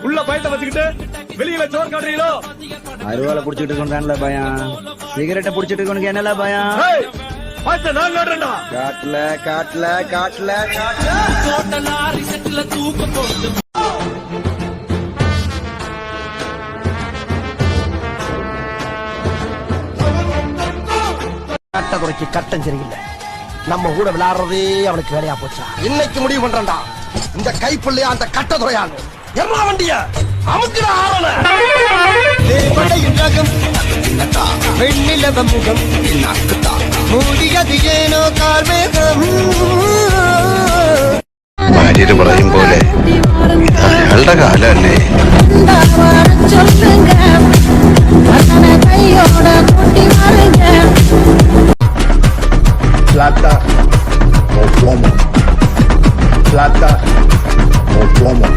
உள்ள பயத்தை வச்சுக்கிட்டு வெளியில சோறு காட்டுறீங்களோ? அருவாலை புடிச்சிட்டு கொண்டான்ல பயம், சிகரெட்டை புடிச்சிட்டு கொண்டு என்னல பயம்? பயத்தை நான் காட்டுறேன்டா. காட்டல காட்டல காட்டல கட்ட குறைக்கு கட்டம் சரியில்லை. நம்ம கூட விளையாடுறதே அவனுக்கு வேலையா போச்சா? இன்னைக்கு முடிவு பண்றா, இந்த கைப்புள்ளையா அந்த கட்ட துறையான் எல்லா வண்டிய அமுக்கிற ஆரல வெண்ணிலவ முகம் மூடியது ஏனோ கார்மேகம். ഭാര്യര് പറയും പോലെ ഇത് അയാളുടെ കാലം തന്നെ. Plata o plomo. Plata o plomo.